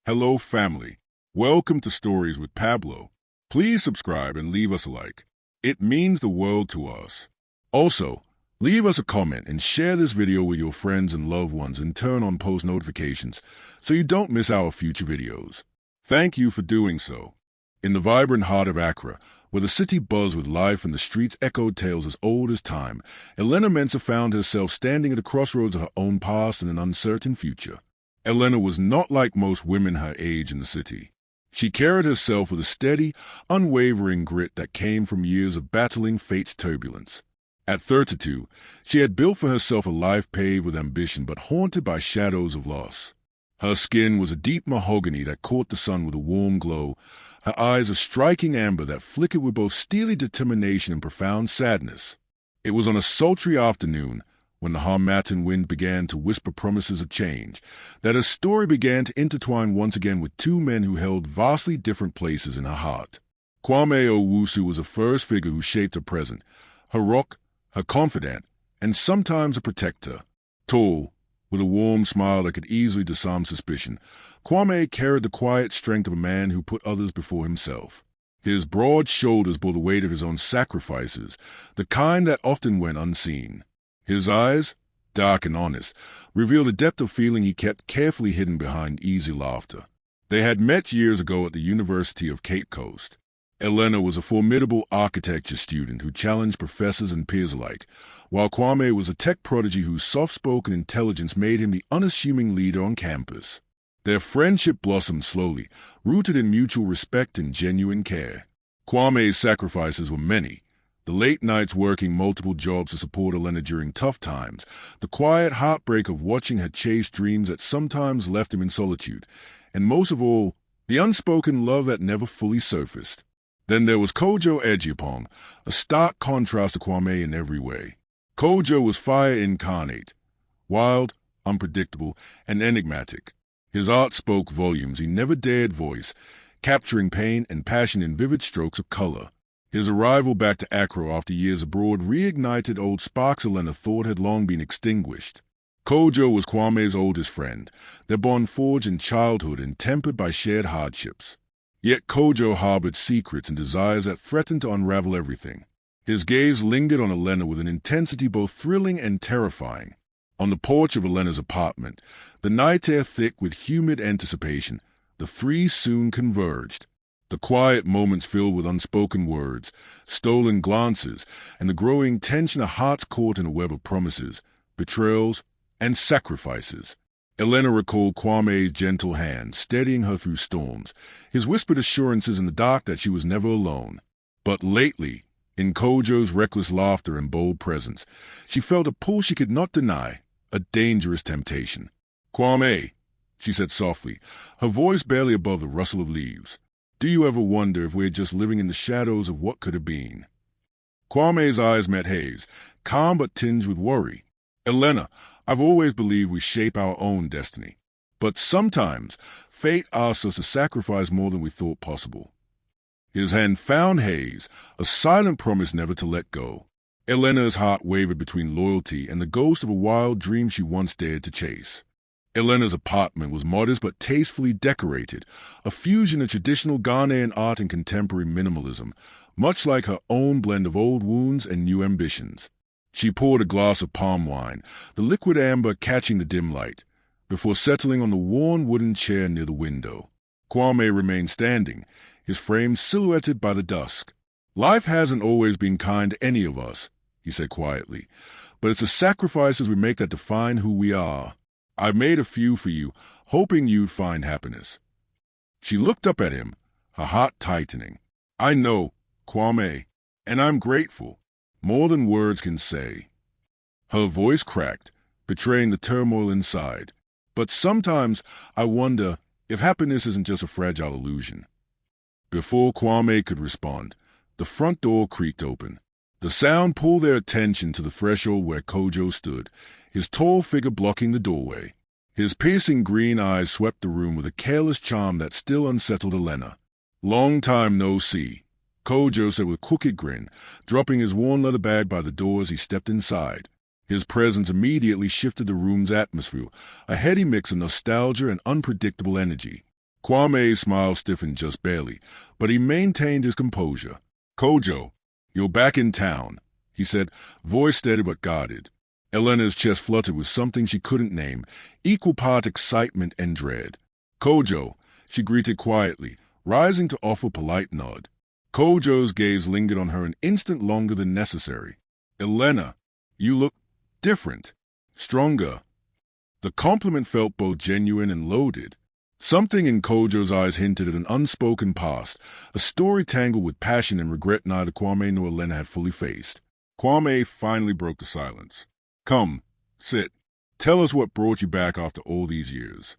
Hello, family. Welcome to Stories with Pablo. Please subscribe and leave us a like. It means the world to us. Also, leave us a comment and share this video with your friends and loved ones and turn on post notifications so you don't miss our future videos. Thank you for doing so. In the vibrant heart of Accra, where the city buzzed with life and the streets echoed tales as old as time, Elena Mensah found herself standing at the crossroads of her own past and an uncertain future. Elena was not like most women her age in the city. She carried herself with a steady, unwavering grit that came from years of battling fate's turbulence. At 32, she had built for herself a life paved with ambition but haunted by shadows of loss. Her skin was a deep mahogany that caught the sun with a warm glow, her eyes a striking amber that flickered with both steely determination and profound sadness. It was on a sultry afternoon, when the Harmattan wind began to whisper promises of change, that her story began to intertwine once again with two men who held vastly different places in her heart. Kwame Owusu was the first figure who shaped her present, her rock, her confidant, and sometimes a protector. Tall, with a warm smile that could easily disarm suspicion, Kwame carried the quiet strength of a man who put others before himself. His broad shoulders bore the weight of his own sacrifices, the kind that often went unseen. His eyes, dark and honest, revealed a depth of feeling he kept carefully hidden behind easy laughter. They had met years ago at the University of Cape Coast. Elena was a formidable architecture student who challenged professors and peers alike, while Kwame was a tech prodigy whose soft-spoken intelligence made him the unassuming leader on campus. Their friendship blossomed slowly, rooted in mutual respect and genuine care. Kwame's sacrifices were many. The late nights working multiple jobs to support Elena during tough times, the quiet heartbreak of watching her chase dreams that sometimes left him in solitude, and most of all, the unspoken love that never fully surfaced. Then there was Kojo Ejiofor, a stark contrast to Kwame in every way. Kojo was fire incarnate, wild, unpredictable, and enigmatic. His art spoke volumes he never dared voice, capturing pain and passion in vivid strokes of color. His arrival back to Accra after years abroad reignited old sparks Elena thought had long been extinguished. Kojo was Kwame's oldest friend, their bond forged in childhood and tempered by shared hardships. Yet Kojo harbored secrets and desires that threatened to unravel everything. His gaze lingered on Elena with an intensity both thrilling and terrifying. On the porch of Elena's apartment, the night air thick with humid anticipation, the three soon converged. The quiet moments filled with unspoken words, stolen glances, and the growing tension of hearts caught in a web of promises, betrayals, and sacrifices. Elena recalled Kwame's gentle hand, steadying her through storms, his whispered assurances in the dark that she was never alone. But lately, in Kojo's reckless laughter and bold presence, she felt a pull she could not deny, a dangerous temptation. "Kwame," she said softly, her voice barely above the rustle of leaves. "Do you ever wonder if we're just living in the shadows of what could have been?" Kwame's eyes met his, calm but tinged with worry. "Elena, I've always believed we shape our own destiny. But sometimes fate asks us to sacrifice more than we thought possible." His hand found his, a silent promise never to let go. Elena's heart wavered between loyalty and the ghost of a wild dream she once dared to chase. Elena's apartment was modest but tastefully decorated, a fusion of traditional Ghanaian art and contemporary minimalism, much like her own blend of old wounds and new ambitions. She poured a glass of palm wine, the liquid amber catching the dim light, before settling on the worn wooden chair near the window. Kwame remained standing, his frame silhouetted by the dusk. "Life hasn't always been kind to any of us," he said quietly, "but it's the sacrifices we make that define who we are. I've made a few for you, hoping you'd find happiness." She looked up at him, her heart tightening. "I know, Kwame, and I'm grateful, more than words can say." Her voice cracked, betraying the turmoil inside. "But sometimes I wonder if happiness isn't just a fragile illusion." Before Kwame could respond, the front door creaked open. The sound pulled their attention to the threshold where Kojo stood, his tall figure blocking the doorway. His piercing green eyes swept the room with a careless charm that still unsettled Elena. "Long time no see," Kojo said with a crooked grin, dropping his worn leather bag by the door as he stepped inside. His presence immediately shifted the room's atmosphere, a heady mix of nostalgia and unpredictable energy. Kwame's smile stiffened just barely, but he maintained his composure. "Kojo, you're back in town," he said, voice steady but guarded. Elena's chest fluttered with something she couldn't name, equal part excitement and dread. "Kojo," she greeted quietly, rising to offer polite nod. Kojo's gaze lingered on her an instant longer than necessary. "Elena, you look different, stronger." The compliment felt both genuine and loaded. Something in Kojo's eyes hinted at an unspoken past, a story tangled with passion and regret neither Kwame nor Elena had fully faced. Kwame finally broke the silence. "Come, sit. Tell us what brought you back after all these years."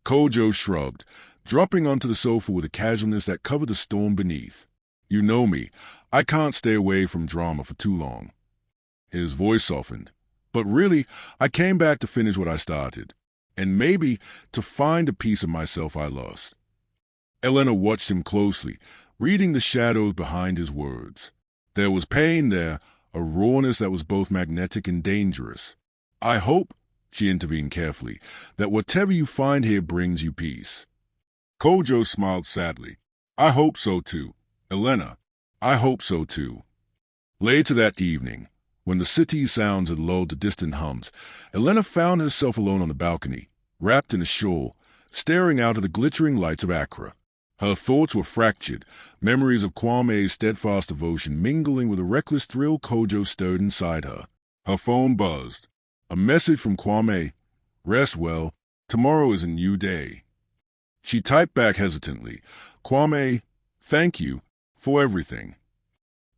Kojo shrugged, dropping onto the sofa with a casualness that covered the storm beneath. "You know me. I can't stay away from drama for too long." His voice softened. "But really, I came back to finish what I started. And maybe to find a piece of myself I lost." Elena watched him closely, reading the shadows behind his words. There was pain there, a rawness that was both magnetic and dangerous. "I hope," she intervened carefully, "that whatever you find here brings you peace." Kojo smiled sadly. "I hope so too. Elena, I hope so too." Later that evening, when the city's sounds had lulled to distant hums, Elena found herself alone on the balcony, wrapped in a shawl, staring out at the glittering lights of Accra. Her thoughts were fractured, memories of Kwame's steadfast devotion mingling with the reckless thrill Kojo stirred inside her. Her phone buzzed. A message from Kwame. "Rest well. Tomorrow is a new day." She typed back hesitantly, "Kwame, thank you for everything."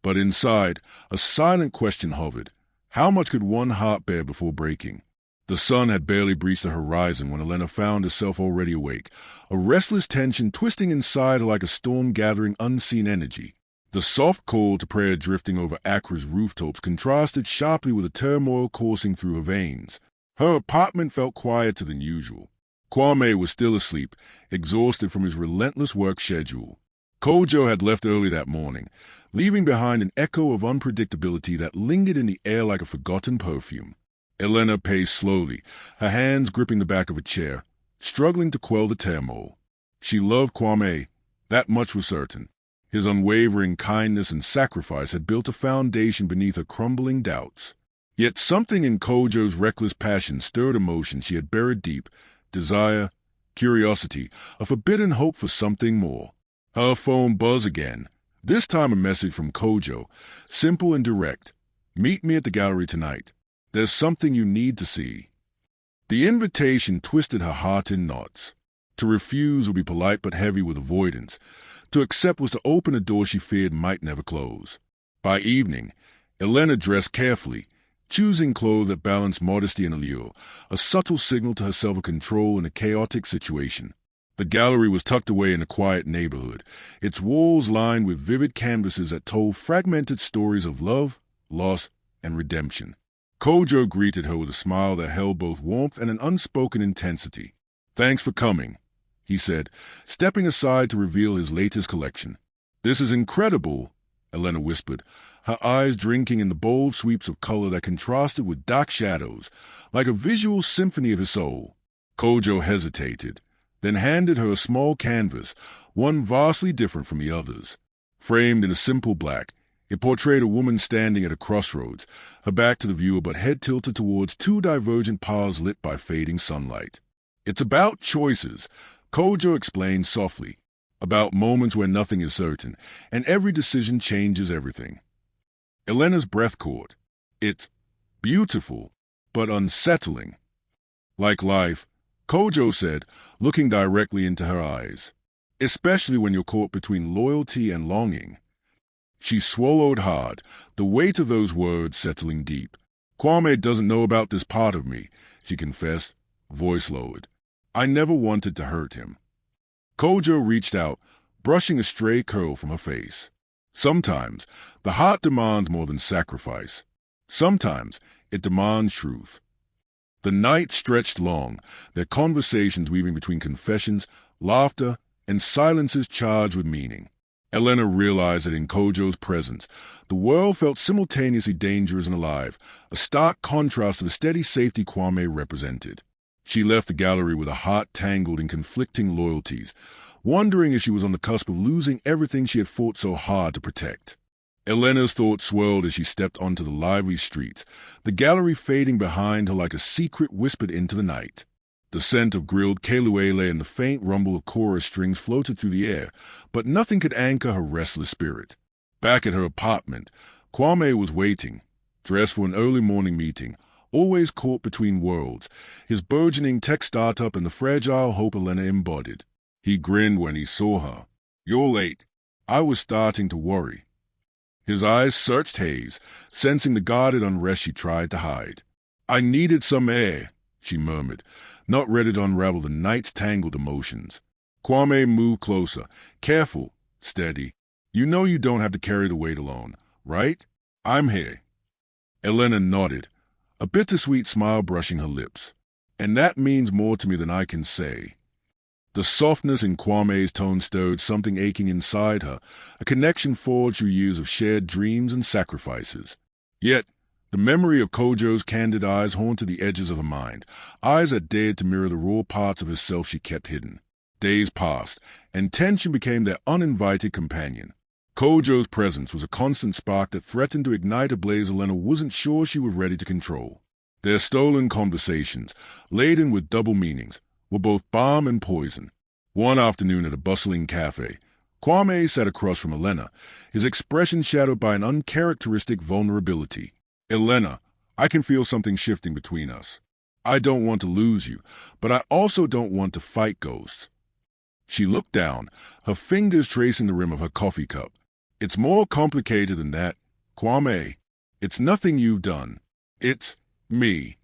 But inside, a silent question hovered. How much could one heart bear before breaking? The sun had barely breached the horizon when Elena found herself already awake, a restless tension twisting inside her like a storm gathering unseen energy. The soft call to prayer drifting over Accra's rooftops contrasted sharply with the turmoil coursing through her veins. Her apartment felt quieter than usual. Kwame was still asleep, exhausted from his relentless work schedule. Kojo had left early that morning, leaving behind an echo of unpredictability that lingered in the air like a forgotten perfume. Elena paced slowly, her hands gripping the back of a chair, struggling to quell the turmoil. She loved Kwame, that much was certain. His unwavering kindness and sacrifice had built a foundation beneath her crumbling doubts. Yet something in Kojo's reckless passion stirred emotion she had buried deep, desire, curiosity, a forbidden hope for something more. Her phone buzzed again, this time a message from Kojo, simple and direct. "Meet me at the gallery tonight. There's something you need to see." The invitation twisted her heart in knots. To refuse would be polite but heavy with avoidance. To accept was to open a door she feared might never close. By evening, Elena dressed carefully, choosing clothes that balanced modesty and allure, a subtle signal to herself of control in a chaotic situation. The gallery was tucked away in a quiet neighborhood, its walls lined with vivid canvases that told fragmented stories of love, loss, and redemption. Kojo greeted her with a smile that held both warmth and an unspoken intensity. "Thanks for coming," he said, stepping aside to reveal his latest collection. "This is incredible," Elena whispered, her eyes drinking in the bold sweeps of color that contrasted with dark shadows, like a visual symphony of his soul. Kojo hesitated, then handed her a small canvas, one vastly different from the others. Framed in a simple black, it portrayed a woman standing at a crossroads, her back to the viewer but head tilted towards two divergent paths lit by fading sunlight. "It's about choices," Kojo explained softly, "about moments where nothing is certain, and every decision changes everything." Elena's breath caught. "It's beautiful, but unsettling." "Like life," Kojo said, looking directly into her eyes, "especially when you're caught between loyalty and longing." She swallowed hard, the weight of those words settling deep. "Kwame doesn't know about this part of me," she confessed, voice lowered. "I never wanted to hurt him." Kojo reached out, brushing a stray curl from her face. Sometimes the heart demands more than sacrifice. Sometimes it demands truth. The night stretched long, their conversations weaving between confessions, laughter, and silences charged with meaning. Elena realized that in Kojo's presence, the world felt simultaneously dangerous and alive, a stark contrast to the steady safety Kwame represented. She left the gallery with a heart tangled in conflicting loyalties, wondering if she was on the cusp of losing everything she had fought so hard to protect. Elena's thoughts swirled as she stepped onto the lively streets, the gallery fading behind her like a secret whispered into the night. The scent of grilled kelewele and the faint rumble of chorus strings floated through the air, but nothing could anchor her restless spirit. Back at her apartment, Kwame was waiting, dressed for an early morning meeting, always caught between worlds, his burgeoning tech startup and the fragile hope Elena embodied. He grinned when he saw her. "You're late." I was starting to worry. His eyes searched haze, sensing the guarded unrest she tried to hide. "I needed some air," she murmured, not ready to unravel the night's tangled emotions. Kwame moved closer, careful, steady. "You know you don't have to carry the weight alone, right? I'm here." Elena nodded, a bittersweet smile brushing her lips. "And that means more to me than I can say." The softness in Kwame's tone stirred something aching inside her, a connection forged through years of shared dreams and sacrifices. Yet, the memory of Kojo's candid eyes haunted the edges of her mind, eyes that dared to mirror the raw parts of herself she kept hidden. Days passed, and tension became their uninvited companion. Kojo's presence was a constant spark that threatened to ignite a blaze Elena wasn't sure she was ready to control. Their stolen conversations, laden with double meanings, were both balm and poison. One afternoon at a bustling cafe, Kwame sat across from Elena, his expression shadowed by an uncharacteristic vulnerability. "Elena, I can feel something shifting between us. I don't want to lose you, but I also don't want to fight ghosts." She looked down, her fingers tracing the rim of her coffee cup. "It's more complicated than that, Kwame. It's nothing you've done. It's me."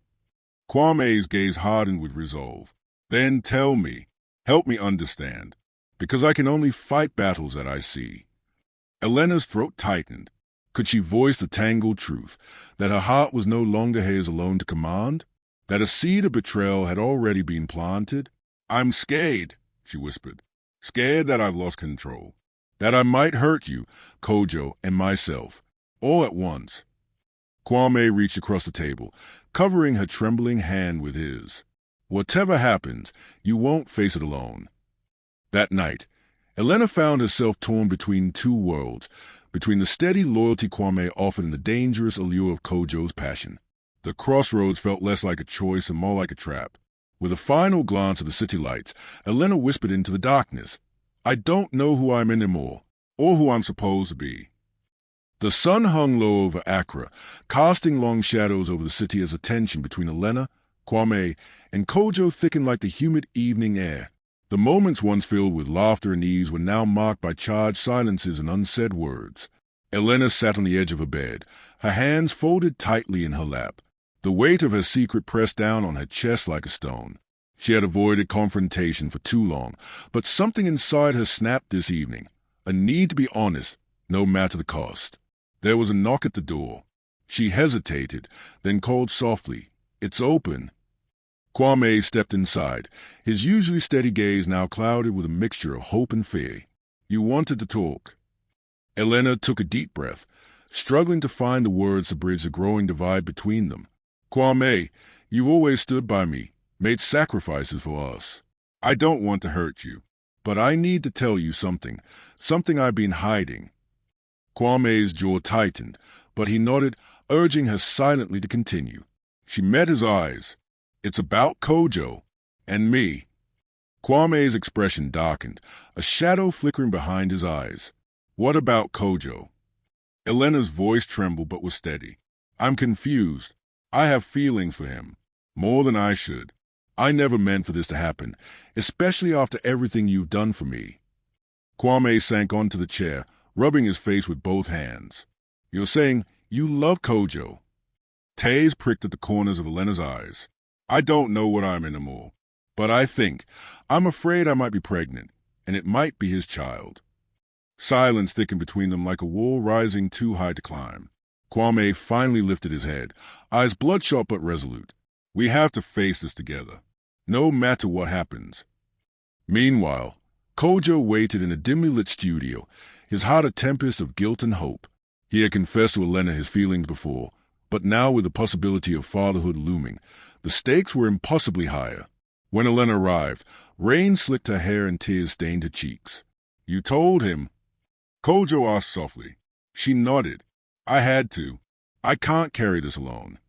Kwame's gaze hardened with resolve. "Then tell me. Help me understand. Because I can only fight battles that I see." Elena's throat tightened. Could she voice the tangled truth, that her heart was no longer hers alone to command? That a seed of betrayal had already been planted? "I'm scared," she whispered. "Scared that I've lost control. That I might hurt you, Kojo, and myself, all at once." Kwame reached across the table, covering her trembling hand with his. "Whatever happens, you won't face it alone." That night, Elena found herself torn between two worlds, between the steady loyalty Kwame offered and the dangerous allure of Kojo's passion. The crossroads felt less like a choice and more like a trap. With a final glance at the city lights, Elena whispered into the darkness, "I don't know who I'm anymore, or who I'm supposed to be." The sun hung low over Accra, casting long shadows over the city as the tension between Elena, Kwame, and Kojo thickened like the humid evening air. The moments once filled with laughter and ease were now marked by charged silences and unsaid words. Elena sat on the edge of her bed, her hands folded tightly in her lap, the weight of her secret pressed down on her chest like a stone. She had avoided confrontation for too long, but something inside her snapped this evening, a need to be honest, no matter the cost. There was a knock at the door. She hesitated, then called softly, "It's open." Kwame stepped inside, his usually steady gaze now clouded with a mixture of hope and fear. "You wanted to talk." Elena took a deep breath, struggling to find the words to bridge the growing divide between them. "Kwame, you've always stood by me, made sacrifices for us. I don't want to hurt you, but I need to tell you something I've been hiding." Kwame's jaw tightened, but he nodded, urging her silently to continue. She met his eyes. "It's about Kojo and me." Kwame's expression darkened, a shadow flickering behind his eyes. "What about Kojo?" Elena's voice trembled but was steady. "I'm confused. I have feelings for him, more than I should. I never meant for this to happen, especially after everything you've done for me." Kwame sank onto the chair, rubbing his face with both hands. "You're saying you love Kojo?" Tears pricked at the corners of Elena's eyes. "I don't know what I'm anymore, but I'm afraid I might be pregnant, and it might be his child." Silence thickened between them like a wall rising too high to climb. Kwame finally lifted his head, eyes bloodshot but resolute. "We have to face this together, no matter what happens." Meanwhile, Kojo waited in a dimly lit studio, his heart a tempest of guilt and hope. He had confessed to Elena his feelings before, but now with the possibility of fatherhood looming, the The stakes were impossibly higher. When Elena arrived, rain slicked her hair and tears stained her cheeks. "You told him?" Kojo asked softly. She nodded. "I had to. I can't carry this alone."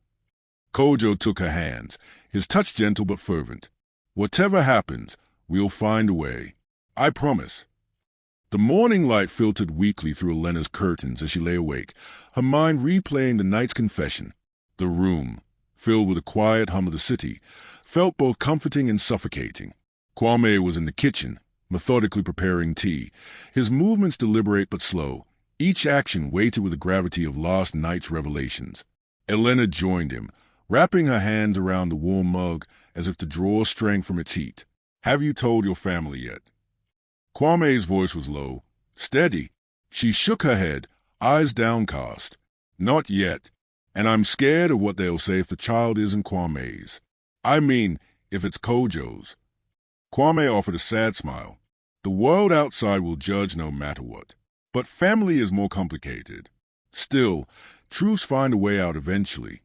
Kojo took her hands, his touch gentle but fervent. "Whatever happens, we'll find a way. I promise." The morning light filtered weakly through Elena's curtains as she lay awake, her mind replaying the night's confession. The room, filled with the quiet hum of the city, felt both comforting and suffocating. Kwame was in the kitchen, methodically preparing tea, his movements deliberate but slow, each action weighted with the gravity of last night's revelations. Elena joined him, wrapping her hands around the warm mug as if to draw strength from its heat. "Have you told your family yet?" Kwame's voice was low, steady. She shook her head, eyes downcast. "Not yet, and I'm scared of what they'll say if the child isn't Kwame's. I mean, if it's Kojo's." Kwame offered a sad smile. "The world outside will judge no matter what. But family is more complicated. Still, truths find a way out eventually."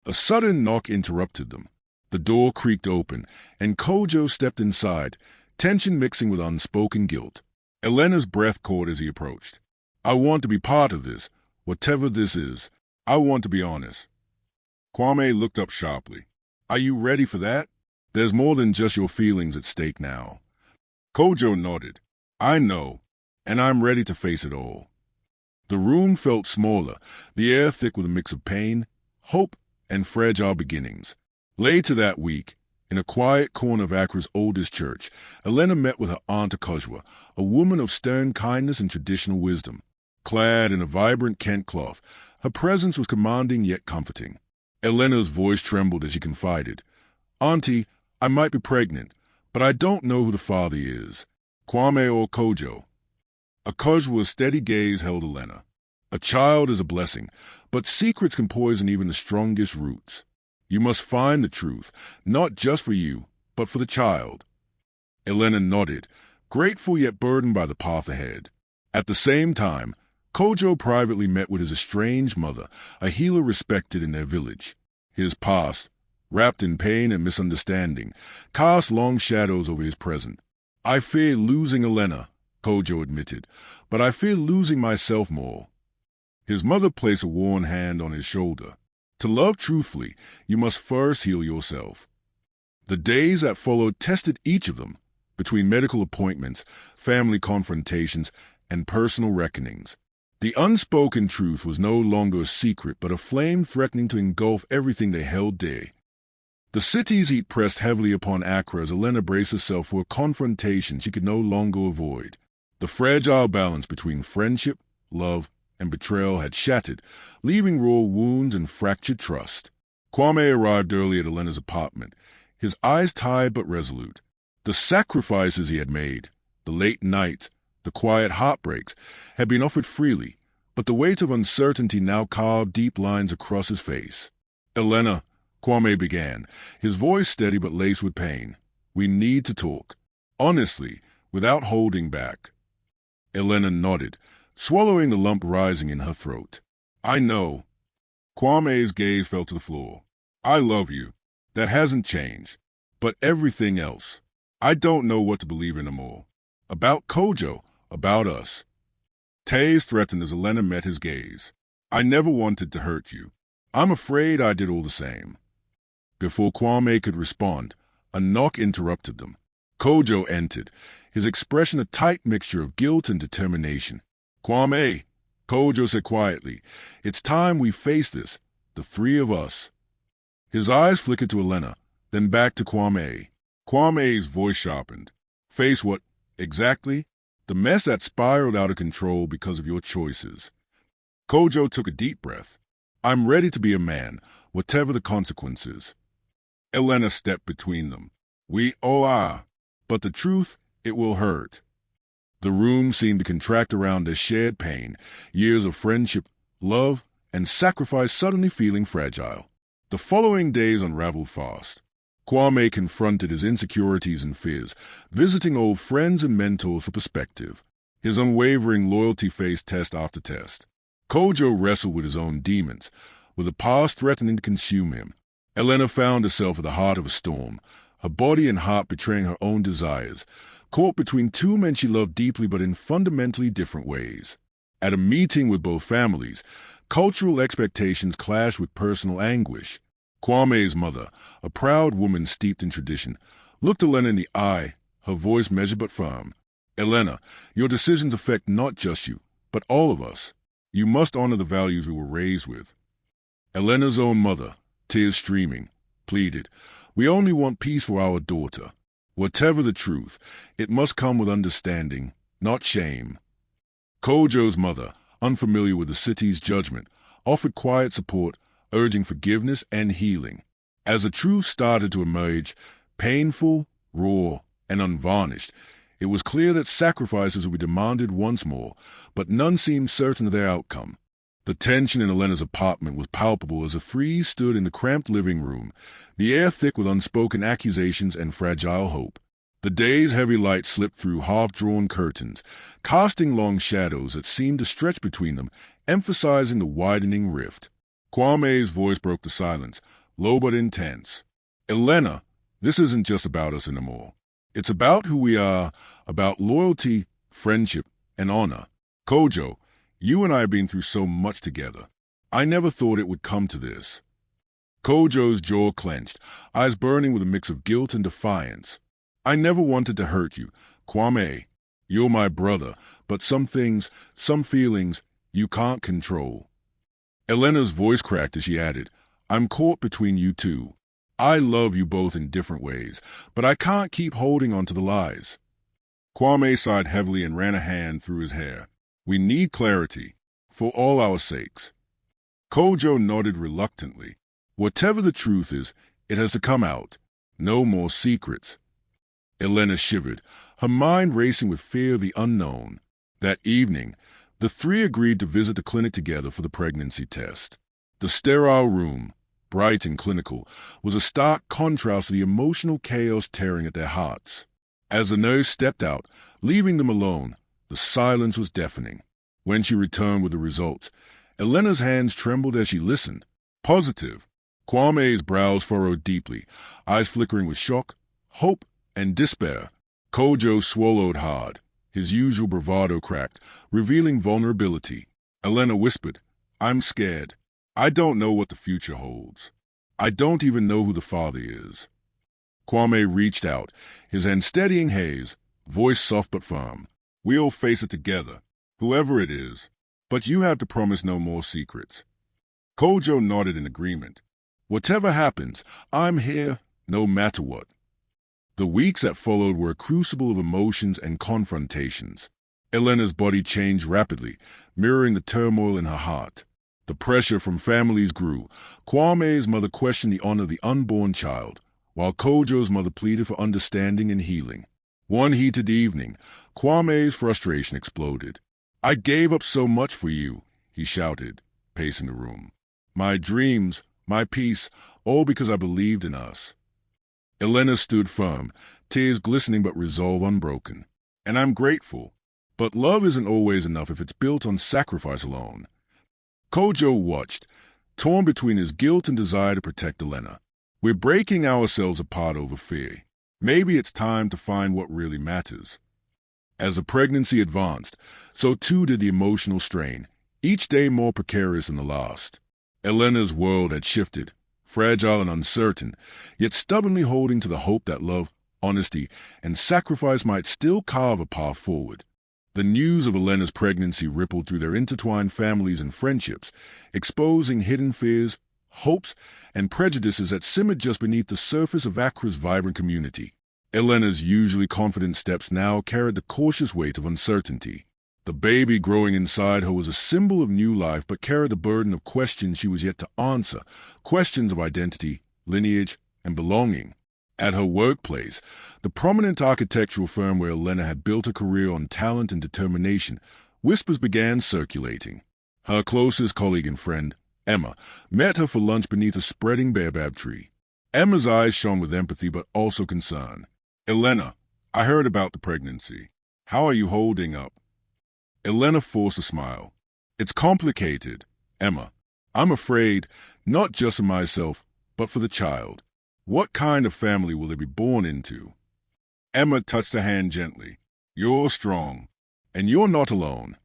A sudden knock interrupted them. The door creaked open, and Kojo stepped inside, tension mixing with unspoken guilt. Elena's breath caught as he approached. "I want to be part of this, whatever this is. I want to be honest." Kwame looked up sharply. "Are you ready for that? There's more than just your feelings at stake now." Kojo nodded. "I know, and I'm ready to face it all." The room felt smaller, the air thick with a mix of pain, hope, and fragile beginnings. Later that week, in a quiet corner of Accra's oldest church, Elena met with her aunt Kojo, a woman of stern kindness and traditional wisdom. Clad in a vibrant Kent cloth, her presence was commanding yet comforting. Elena's voice trembled as she confided, "Auntie, I might be pregnant, but I don't know who the father is, Kwame or Kojo." Kojo's steady gaze held Elena. "A child is a blessing, but secrets can poison even the strongest roots. You must find the truth, not just for you, but for the child." Elena nodded, grateful yet burdened by the path ahead. At the same time, Kojo privately met with his estranged mother, a healer respected in their village. His past, wrapped in pain and misunderstanding, cast long shadows over his present. "I fear losing Elena," Kojo admitted, "but I fear losing myself more." His mother placed a worn hand on his shoulder. "To love truthfully, you must first heal yourself." The days that followed tested each of them, between medical appointments, family confrontations, and personal reckonings. The unspoken truth was no longer a secret, but a flame threatening to engulf everything they held dear. The city's heat pressed heavily upon Accra as Elena braced herself for a confrontation she could no longer avoid. The fragile balance between friendship, love, and betrayal had shattered, leaving raw wounds and fractured trust. Kwame arrived early at Elena's apartment, his eyes tired but resolute. The sacrifices he had made, the late nights, the quiet heartbreaks, had been offered freely, but the weight of uncertainty now carved deep lines across his face. "Elena," Kwame began, his voice steady but laced with pain, "we need to talk. Honestly, without holding back." Elena nodded, swallowing the lump rising in her throat. "I know." Kwame's gaze fell to the floor. "I love you. That hasn't changed. But everything else, I don't know what to believe anymore. About Kojo, about us." Tears threatened as Elena met his gaze. "I never wanted to hurt you. I'm afraid I did all the same." Before Kwame could respond, a knock interrupted them. Kojo entered, his expression a tight mixture of guilt and determination. "Kwame," Kojo said quietly, "it's time we face this, the three of us." His eyes flickered to Elena, then back to Kwame. Kwame's voice sharpened. "Face what, exactly?" "The mess that spiraled out of control because of your choices." Kojo took a deep breath. "I'm ready to be a man, whatever the consequences." Elena stepped between them. "We all are. But the truth, it will hurt." The room seemed to contract around their shared pain, years of friendship, love, and sacrifice suddenly feeling fragile. The following days unraveled fast. Kwame confronted his insecurities and fears, visiting old friends and mentors for perspective. His unwavering loyalty faced test after test. Kojo wrestled with his own demons, with the past threatening to consume him. Elena found herself at the heart of a storm, her body and heart betraying her own desires, caught between two men she loved deeply but in fundamentally different ways. At a meeting with both families, cultural expectations clashed with personal anguish. Kwame's mother, a proud woman steeped in tradition, looked Elena in the eye, her voice measured but firm. "Elena, your decisions affect not just you, but all of us. You must honor the values we were raised with." Elena's own mother, tears streaming, pleaded, "We only want peace for our daughter. Whatever the truth, it must come with understanding, not shame." Kojo's mother, unfamiliar with the city's judgment, offered quiet support, urging forgiveness and healing. As the truth started to emerge, painful, raw, and unvarnished, it was clear that sacrifices would be demanded once more, but none seemed certain of their outcome. The tension in Elena's apartment was palpable as a freeze stood in the cramped living room, the air thick with unspoken accusations and fragile hope. The day's heavy light slipped through half-drawn curtains, casting long shadows that seemed to stretch between them, emphasizing the widening rift. Kwame's voice broke the silence, low but intense. "Elena, this isn't just about us anymore. It's about who we are, about loyalty, friendship, and honor. Kojo, you and I have been through so much together. I never thought it would come to this." Kojo's jaw clenched, eyes burning with a mix of guilt and defiance. "I never wanted to hurt you, Kwame. You're my brother, but some things, some feelings, you can't control." Elena's voice cracked as she added, "I'm caught between you two. I love you both in different ways, but I can't keep holding on to the lies." Kwame sighed heavily and ran a hand through his hair. "We need clarity, for all our sakes." Kojo nodded reluctantly. "Whatever the truth is, it has to come out. No more secrets." Elena shivered, her mind racing with fear of the unknown. That evening, the three agreed to visit the clinic together for the pregnancy test. The sterile room, bright and clinical, was a stark contrast to the emotional chaos tearing at their hearts. As the nurse stepped out, leaving them alone, the silence was deafening. When she returned with the results, Elena's hands trembled as she listened. Positive. Kwame's brows furrowed deeply, eyes flickering with shock, hope, and despair. Kojo swallowed hard, his usual bravado cracked, revealing vulnerability. Elena whispered, "I'm scared. I don't know what the future holds. I don't even know who the father is." Kwame reached out, his hand steadying Hayes, voice soft but firm. "We'll face it together, whoever it is, but you have to promise no more secrets." Kojo nodded in agreement. "Whatever happens, I'm here, no matter what." The weeks that followed were a crucible of emotions and confrontations. Elena's body changed rapidly, mirroring the turmoil in her heart. The pressure from families grew. Kwame's mother questioned the honor of the unborn child, while Kojo's mother pleaded for understanding and healing. One heated evening, Kwame's frustration exploded. "I gave up so much for you," he shouted, pacing the room. "My dreams, my peace, all because I believed in us." Elena stood firm, tears glistening but resolve unbroken. "And I'm grateful. But love isn't always enough if it's built on sacrifice alone." Kojo watched, torn between his guilt and desire to protect Elena. "We're breaking ourselves apart over fear. Maybe it's time to find what really matters." As the pregnancy advanced, so too did the emotional strain, each day more precarious than the last. Elena's world had shifted, fragile and uncertain, yet stubbornly holding to the hope that love, honesty, and sacrifice might still carve a path forward. The news of Elena's pregnancy rippled through their intertwined families and friendships, exposing hidden fears, hopes, and prejudices that simmered just beneath the surface of Accra's vibrant community. Elena's usually confident steps now carried the cautious weight of uncertainty. The baby growing inside her was a symbol of new life, but carried the burden of questions she was yet to answer, questions of identity, lineage, and belonging. At her workplace, the prominent architectural firm where Elena had built a career on talent and determination, whispers began circulating. Her closest colleague and friend, Emma, met her for lunch beneath a spreading baobab tree. Emma's eyes shone with empathy but also concern. "Elena, I heard about the pregnancy. How are you holding up?" Elena forced a smile. "It's complicated, Emma. I'm afraid, not just of myself, but for the child. What kind of family will they be born into? Emma touched her hand gently. You're strong, and you're not alone.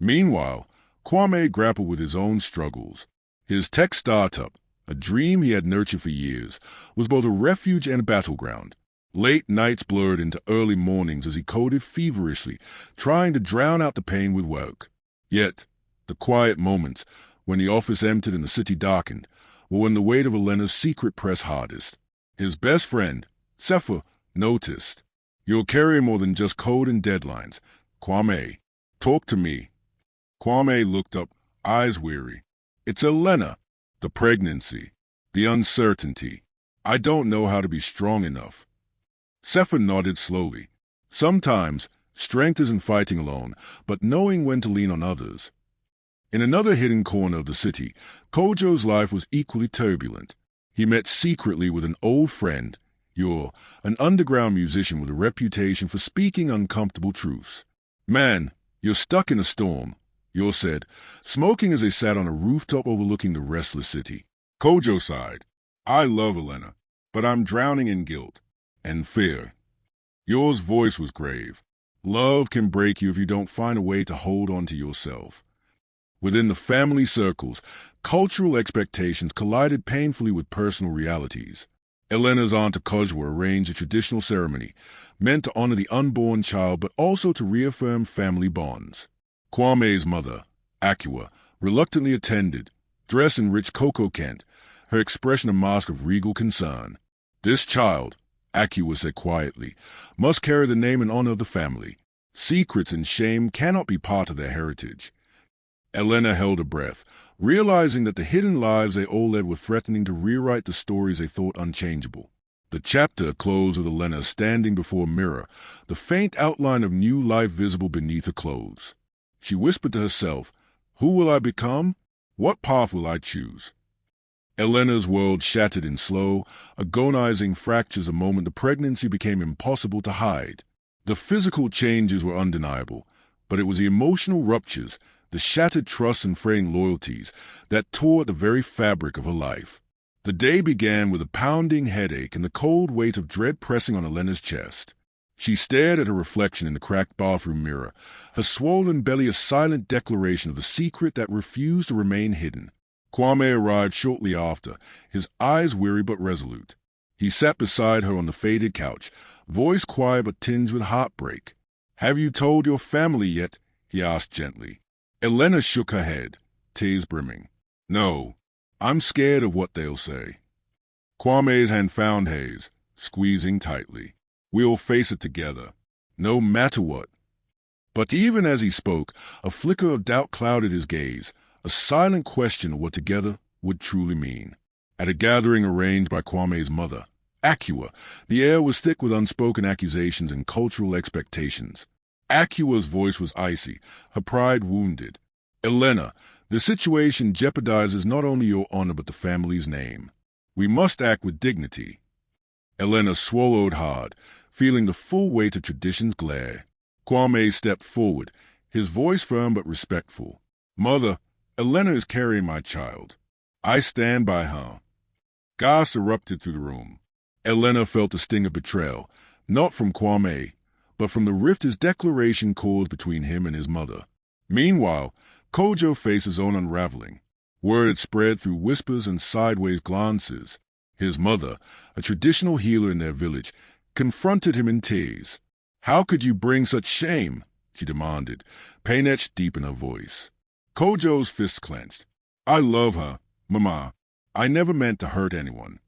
Meanwhile, Kwame grappled with his own struggles. His tech startup, a dream he had nurtured for years, was both a refuge and a battleground. Late nights blurred into early mornings as he coded feverishly, trying to drown out the pain with work. Yet, the quiet moments, when the office emptied and the city darkened, were when the weight of Elena's secret pressed hardest. His best friend, Sefa, noticed. You're carrying more than just code and deadlines. Kwame, talk to me. Kwame looked up, eyes weary. It's Elena. The pregnancy. The uncertainty. I don't know how to be strong enough. Sefa nodded slowly. Sometimes, strength isn't fighting alone, but knowing when to lean on others. In another hidden corner of the city, Kojo's life was equally turbulent. He met secretly with an old friend, an underground musician with a reputation for speaking uncomfortable truths. Man, you're stuck in a storm, Yor said, smoking as they sat on a rooftop overlooking the restless city. Kojo sighed. I love Elena, but I'm drowning in guilt and fear. Yor's voice was grave. Love can break you if you don't find a way to hold on to yourself. Within the family circles, cultural expectations collided painfully with personal realities. Elena's aunt Kojo arranged a traditional ceremony, meant to honor the unborn child but also to reaffirm family bonds. Kwame's mother, Akua, reluctantly attended, dressed in rich cocoa kent, her expression a mask of regal concern. This child, Akua said quietly, must carry the name and honor of the family. Secrets and shame cannot be part of their heritage. Elena held her breath, realizing that the hidden lives they all led were threatening to rewrite the stories they thought unchangeable. The chapter closed with Elena standing before a mirror, the faint outline of new life visible beneath her clothes. She whispered to herself, Who will I become? What path will I choose? Elena's world shattered in slow, agonizing fractures the moment the pregnancy became impossible to hide. The physical changes were undeniable, but it was the emotional ruptures, the shattered trust and fraying loyalties that tore at the very fabric of her life. The day began with a pounding headache and the cold weight of dread pressing on Elena's chest. She stared at her reflection in the cracked bathroom mirror, her swollen belly a silent declaration of the secret that refused to remain hidden. Kwame arrived shortly after, his eyes weary but resolute. He sat beside her on the faded couch, voice quiet but tinged with heartbreak. Have you told your family yet? He asked gently. Elena shook her head, tears brimming. No, I'm scared of what they'll say. Kwame's hand found his, squeezing tightly. We'll face it together, no matter what. But even as he spoke, a flicker of doubt clouded his gaze, a silent question of what together would truly mean. At a gathering arranged by Kwame's mother, Akua, the air was thick with unspoken accusations and cultural expectations. Akua's voice was icy, her pride wounded. Elena, the situation jeopardizes not only your honor but the family's name. We must act with dignity. Elena swallowed hard, feeling the full weight of tradition's glare. Kwame stepped forward, his voice firm but respectful. Mother, Elena is carrying my child. I stand by her. Gasps erupted through the room. Elena felt the sting of betrayal, not from Kwame, but from the rift his declaration caused between him and his mother. Meanwhile, Kojo faced his own unraveling. Word had spread through whispers and sideways glances. His mother, a traditional healer in their village, confronted him in tears. How could you bring such shame? She demanded, pain etched deep in her voice. Kojo's fists clenched. I love her, Mama. I never meant to hurt anyone.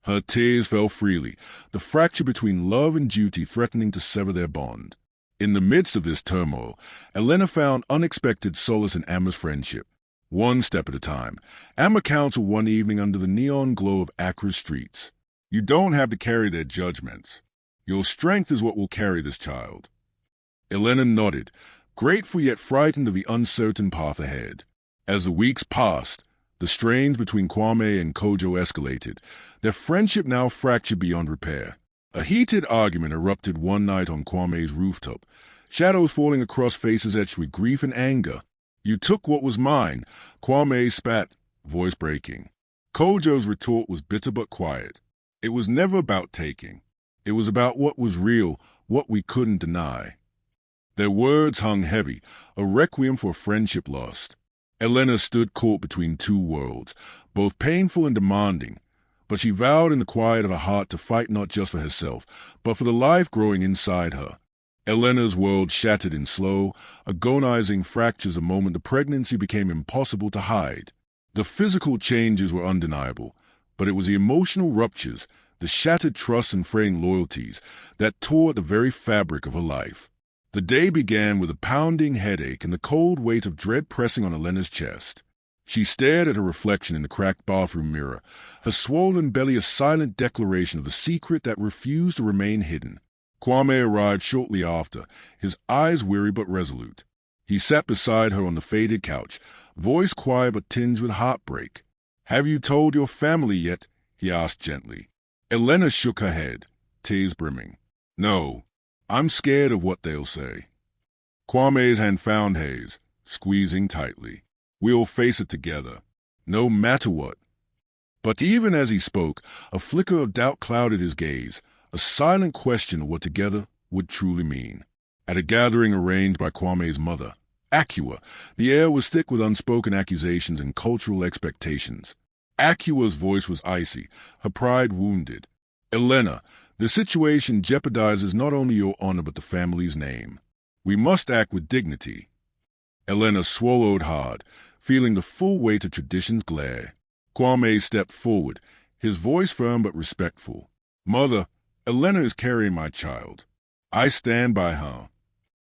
Her tears fell freely, the fracture between love and duty threatening to sever their bond. In the midst of this turmoil, Elena found unexpected solace in Emma's friendship. One step at a time, Emma counseled one evening under the neon glow of Accra's streets. You don't have to carry their judgments. Your strength is what will carry this child. Elena nodded, grateful yet frightened of the uncertain path ahead. As the weeks passed, the strains between Kwame and Kojo escalated, their friendship now fractured beyond repair. A heated argument erupted one night on Kwame's rooftop, shadows falling across faces etched with grief and anger. You took what was mine, Kwame spat, voice breaking. Kojo's retort was bitter but quiet. It was never about taking. It was about what was real, what we couldn't deny. Their words hung heavy, a requiem for a friendship lost. Elena stood caught between two worlds, both painful and demanding, but she vowed in the quiet of her heart to fight not just for herself, but for the life growing inside her. Elena's world shattered in slow, agonizing fractures the moment the pregnancy became impossible to hide. The physical changes were undeniable, but it was the emotional ruptures, the shattered trusts and fraying loyalties, that tore at the very fabric of her life. The day began with a pounding headache and the cold weight of dread pressing on Elena's chest. She stared at her reflection in the cracked bathroom mirror, her swollen belly a silent declaration of the secret that refused to remain hidden. Kwame arrived shortly after, his eyes weary but resolute. He sat beside her on the faded couch, voice quiet but tinged with heartbreak. "Have you told your family yet?" he asked gently. Elena shook her head, tears brimming. "No. I'm scared of what they'll say." Kwame's hand found his, squeezing tightly. "We'll face it together, no matter what." But even as he spoke, a flicker of doubt clouded his gaze, a silent question of what together would truly mean. At a gathering arranged by Kwame's mother, Akua, the air was thick with unspoken accusations and cultural expectations. Akua's voice was icy, her pride wounded. "Elena, the situation jeopardizes not only your honor but the family's name. We must act with dignity." Elena swallowed hard, feeling the full weight of tradition's glare. Kwame stepped forward, his voice firm but respectful. "Mother, Elena is carrying my child. I stand by her."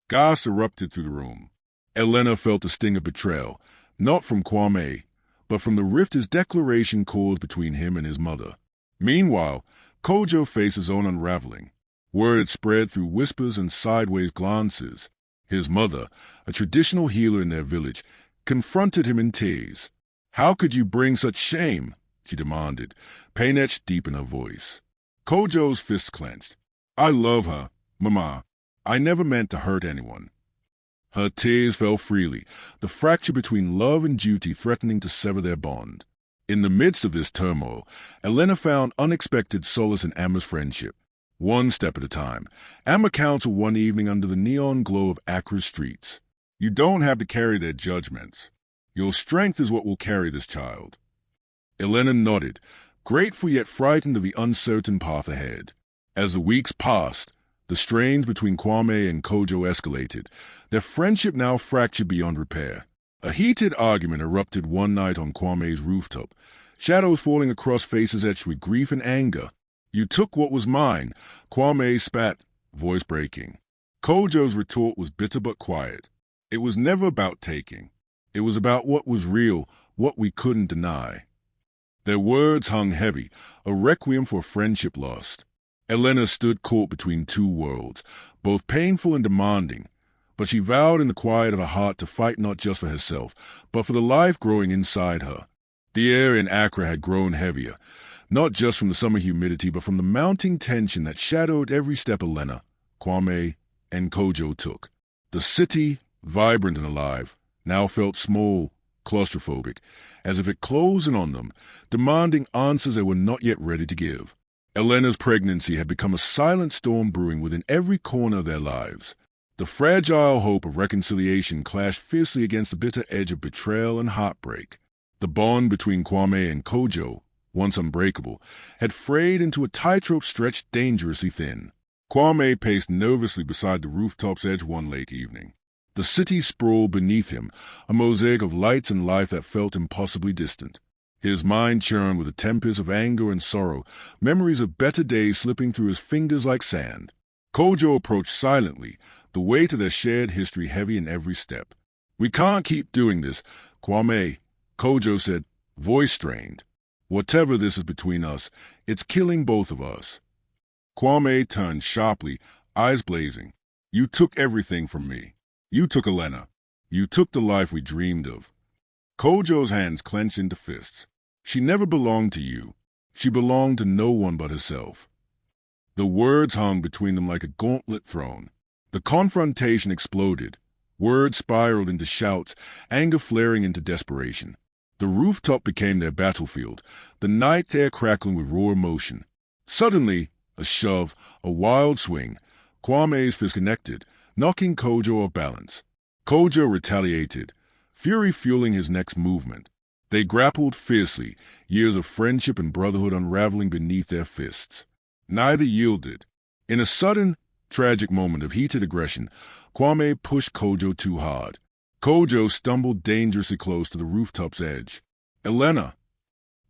Gas erupted through the room. Elena felt the sting of betrayal, not from Kwame, but from the rift his declaration caused between him and his mother. Meanwhile, Kojo faced his own unraveling. Word had spread through whispers and sideways glances. His mother, a traditional healer in their village, confronted him in tears. "How could you bring such shame?" she demanded, pain etched deep in her voice. Kojo's fists clenched. "I love her, Mama. I never meant to hurt anyone." Her tears fell freely, the fracture between love and duty threatening to sever their bond. In the midst of this turmoil, Elena found unexpected solace in Amma's friendship. One step at a time, Amma counseled one evening under the neon glow of Accra's streets. "You don't have to carry their judgments. Your strength is what will carry this child." Elena nodded, grateful yet frightened of the uncertain path ahead. As the weeks passed, the strains between Kwame and Kojo escalated, their friendship now fractured beyond repair. A heated argument erupted one night on Kwame's rooftop, shadows falling across faces etched with grief and anger. "You took what was mine," Kwame spat, voice breaking. Kojo's retort was bitter but quiet. It was never about taking. It was about what was real, what we couldn't deny. Their words hung heavy, a requiem for a friendship lost. Elena stood caught between two worlds, both painful and demanding, but she vowed in the quiet of her heart to fight not just for herself, but for the life growing inside her. The air in Accra had grown heavier, not just from the summer humidity, but from the mounting tension that shadowed every step Elena, Kwame, and Kojo took. The city, vibrant and alive, now felt small, claustrophobic, as if it closed in on them, demanding answers they were not yet ready to give. Elena's pregnancy had become a silent storm brewing within every corner of their lives. The fragile hope of reconciliation clashed fiercely against the bitter edge of betrayal and heartbreak. The bond between Kwame and Kojo, once unbreakable, had frayed into a tightrope stretched dangerously thin. Kwame paced nervously beside the rooftop's edge one late evening. The city sprawled beneath him, a mosaic of lights and life that felt impossibly distant. His mind churned with a tempest of anger and sorrow, memories of better days slipping through his fingers like sand. Kojo approached silently, the weight of their shared history heavy in every step. "We can't keep doing this, Kwame," Kojo said, voice strained. "Whatever this is between us, it's killing both of us." Kwame turned sharply, eyes blazing. "You took everything from me. You took Elena. You took the life we dreamed of." Kojo's hands clenched into fists. "She never belonged to you. She belonged to no one but herself." The words hung between them like a gauntlet thrown. The confrontation exploded. Words spiraled into shouts, anger flaring into desperation. The rooftop became their battlefield, the night air crackling with raw emotion. Suddenly, a shove, a wild swing. Kwame's fist connected, knocking Kojo off balance. Kojo retaliated, fury fueling his next movement. They grappled fiercely, years of friendship and brotherhood unraveling beneath their fists. Neither yielded. In a sudden, tragic moment of heated aggression, Kwame pushed Kojo too hard. Kojo stumbled dangerously close to the rooftop's edge. "Elena!"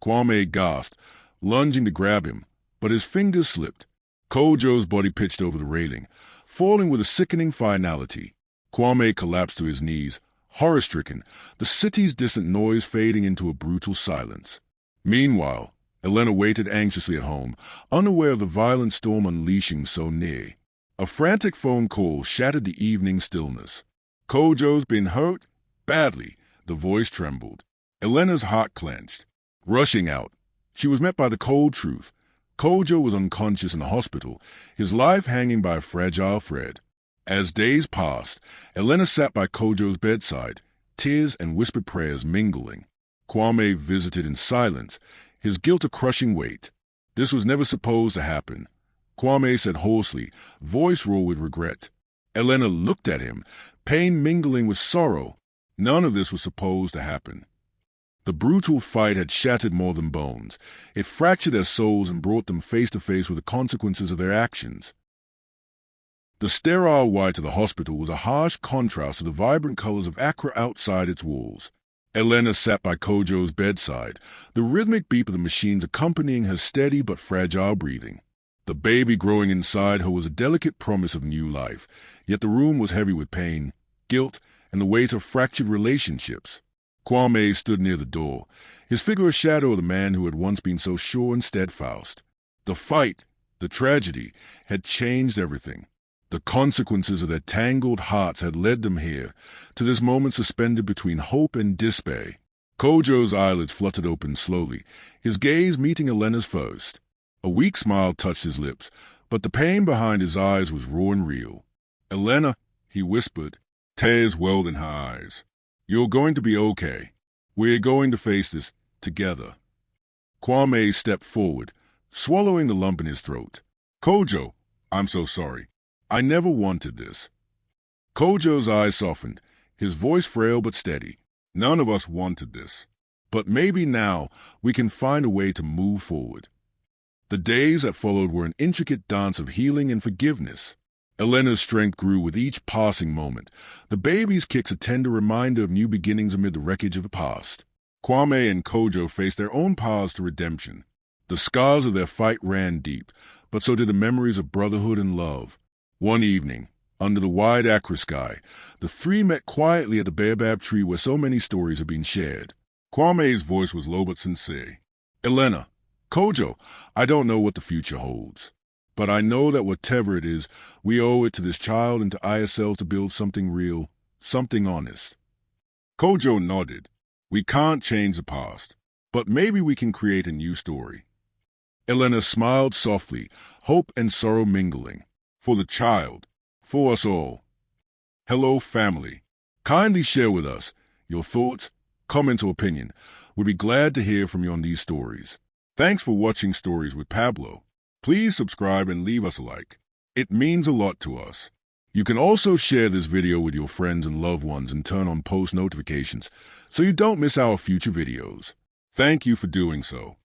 Kwame gasped, lunging to grab him, but his fingers slipped. Kojo's body pitched over the railing, falling with a sickening finality. Kwame collapsed to his knees, horror-stricken, the city's distant noise fading into a brutal silence. Meanwhile, Elena waited anxiously at home, unaware of the violent storm unleashing so near. A frantic phone call shattered the evening stillness. "Kojo's been hurt? Badly." The voice trembled. Elena's heart clenched. Rushing out, she was met by the cold truth. Kojo was unconscious in the hospital, his life hanging by a fragile thread. As days passed, Elena sat by Kojo's bedside, tears and whispered prayers mingling. Kwame visited in silence, his guilt a crushing weight. This was never supposed to happen. Kwame said hoarsely, voice raw with regret. Elena looked at him, pain mingling with sorrow. None of this was supposed to happen. The brutal fight had shattered more than bones. It fractured their souls and brought them face to face with the consequences of their actions. The sterile white of the hospital was a harsh contrast to the vibrant colors of Accra outside its walls. Elena sat by Kojo's bedside, the rhythmic beat of the machines accompanying her steady but fragile breathing. The baby growing inside her was a delicate promise of new life, yet the room was heavy with pain, guilt, and the weight of fractured relationships. Kwame stood near the door, his figure a shadow of the man who had once been so sure and steadfast. The fight, the tragedy, had changed everything. The consequences of their tangled hearts had led them here, to this moment suspended between hope and despair. Kojo's eyelids fluttered open slowly, his gaze meeting Elena's first. A weak smile touched his lips, but the pain behind his eyes was raw and real. "Elena," he whispered, tears welled in her eyes. "You're going to be okay. We're going to face this together." Kwame stepped forward, swallowing the lump in his throat. "Kojo, I'm so sorry. I never wanted this." Kojo's eyes softened, his voice frail but steady. "None of us wanted this. But maybe now we can find a way to move forward." The days that followed were an intricate dance of healing and forgiveness. Elena's strength grew with each passing moment, the baby's kicks a tender reminder of new beginnings amid the wreckage of the past. Kwame and Kojo faced their own paths to redemption. The scars of their fight ran deep, but so did the memories of brotherhood and love. One evening, under the wide Accra sky, the three met quietly at the baobab tree where so many stories had been shared. Kwame's voice was low but sincere. "Elena, Kojo, I don't know what the future holds, but I know that whatever it is, we owe it to this child and to ourselves to build something real, something honest." Kojo nodded. "We can't change the past, but maybe we can create a new story." Elena smiled softly, hope and sorrow mingling. "For the child, for us all." Hello, family. Kindly share with us your thoughts, comments, or opinion. We'd be glad to hear from you on these stories. Thanks for watching Stories with Pablo. Please subscribe and leave us a like. It means a lot to us. You can also share this video with your friends and loved ones and turn on post notifications so you don't miss our future videos. Thank you for doing so.